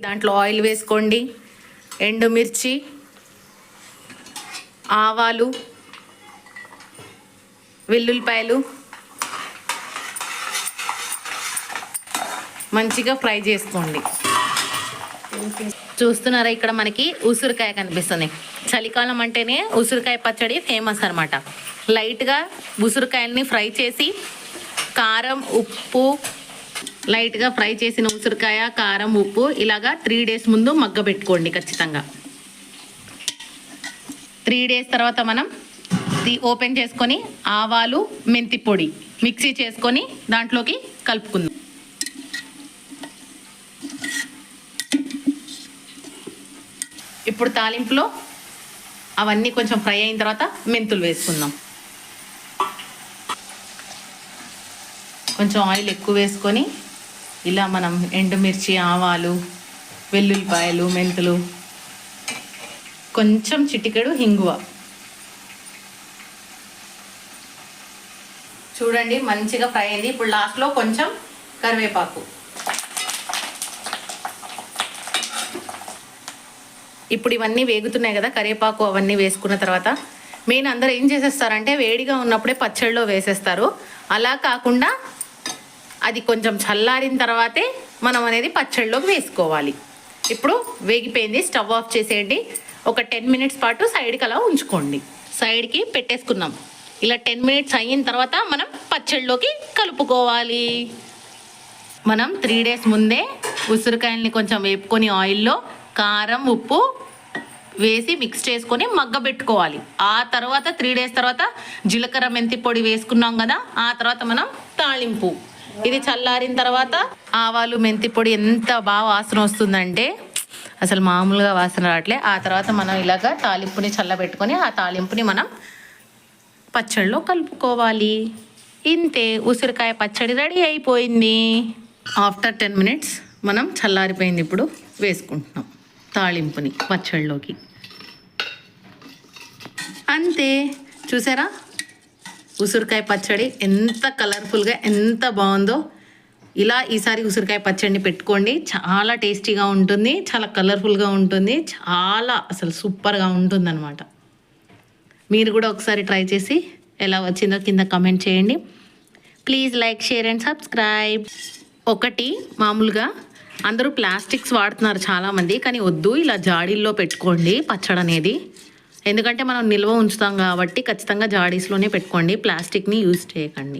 దాంట్లో ఆయిల్ వేసుకోండి, ఎండుమిర్చి, ఆవాలు, వెల్లుల్లిపాయలు మంచిగా ఫ్రై చేసుకోండి. చూస్తున్నారా, ఇక్కడ మనకి ఉసిరికాయ కనిపిస్తుంది. చలికాలం అంటేనే ఉసిరికాయ పచ్చడి ఫేమస్ అనమాట. లైట్గా ఉసిరికాయల్ని ఫ్రై చేసి కారం, ఉప్పు, లైట్గా ఫ్రై చేసిన ఉసిరికాయ, కారం, ఉప్పు ఇలాగా 3 days ముందు మగ్గబెట్టుకోండి ఖచ్చితంగా. 3 days తర్వాత మనం ఓపెన్ చేసుకొని ఆవాలు, మెంతి పొడి మిక్సీ చేసుకొని దాంట్లోకి కలుపుకుందాం. ఇప్పుడు తాలింపులో అవన్నీ కొంచెం ఫ్రై అయిన తర్వాత మెంతులు వేసుకుందాం. కొంచెం ఆయిల్ ఎక్కువ వేసుకొని ఇలా మనం ఎండుమిర్చి, ఆవాలు, వెల్లుల్లిపాయలు, మెంతులు, కొంచెం చిటికెడు హింగువ చూడండి మంచిగా ఫ్రై అయింది. ఇప్పుడు లాస్ట్లో కొంచెం కరివేపాకు. ఇప్పుడు ఇవన్నీ వేగుతున్నాయి కదా, కరివేపాకు అవన్నీ వేసుకున్న తర్వాత మెయిన్ అందరూ ఏం చేసేస్తారంటే వేడిగా ఉన్నప్పుడే పచ్చడిలో వేసేస్తారు. అలా కాకుండా అది కొంచెం చల్లారిన తర్వాతే మనం అనేది పచ్చడిలోకి వేసుకోవాలి. ఇప్పుడు వేగిపోయింది, స్టవ్ ఆఫ్ చేసేయండి. ఒక 10 minutes పాటు సైడ్కి అలా ఉంచుకోండి. సైడ్కి పెట్టేసుకున్నాం. ఇలా 10 minutes అయిన తర్వాత మనం పచ్చడిలోకి కలుపుకోవాలి. మనం 3 days ముందే ఉసిరికాయల్ని కొంచెం వేపుకొని ఆయిల్లో కారం, ఉప్పు వేసి మిక్స్ చేసుకొని మగ్గబెట్టుకోవాలి. ఆ తర్వాత 3 days తర్వాత జీలకర్ర, మెంతి పొడి వేసుకున్నాం కదా, ఆ తర్వాత మనం తాలింపు. ఇది చల్లారిన తర్వాత ఆవాలు, మెంతి పొడి ఎంత బాగా వాసన వస్తుందంటే అసలు మామూలుగా వాసన రావట్లే. ఆ తర్వాత మనం ఇలాగా తాలింపుని చల్లబెట్టుకొని ఆ తాలింపుని మనం పచ్చడిలో కలుపుకోవాలి. ఇంతే, ఉసిరికాయ పచ్చడి రెడీ అయిపోయింది. ఆఫ్టర్ 10 minutes మనం చల్లారిపోయింది. ఇప్పుడు వేసుకుంటున్నాం తాలింపుని పచ్చడిలోకి. అంతే, చూసారా ఉసిరికాయ పచ్చడి ఎంత కలర్ఫుల్గా ఎంత బాగుందో. ఇలా ఈసారి ఉసిరికాయ పచ్చడిని పెట్టుకోండి, చాలా టేస్టీగా ఉంటుంది, చాలా కలర్ఫుల్గా ఉంటుంది, చాలా అసలు సూపర్గా ఉంటుంది అనమాట. మీరు కూడా ఒకసారి ట్రై చేసి ఎలా వచ్చిందో కింద కామెంట్ చేయండి. Please like, share and subscribe. ఒకటి, మామూలుగా అందరూ ప్లాస్టిక్స్ వాడుతున్నారు చాలామంది, కానీ వద్దు, ఇలా జాడీల్లో పెట్టుకోండి పచ్చడి అనేది. ఎందుకంటే మనం నిల్వ ఉంచుతాం కాబట్టి ఖచ్చితంగా జాడీస్లోనే పెట్టుకోండి, ప్లాస్టిక్ని యూజ్ చేయకండి.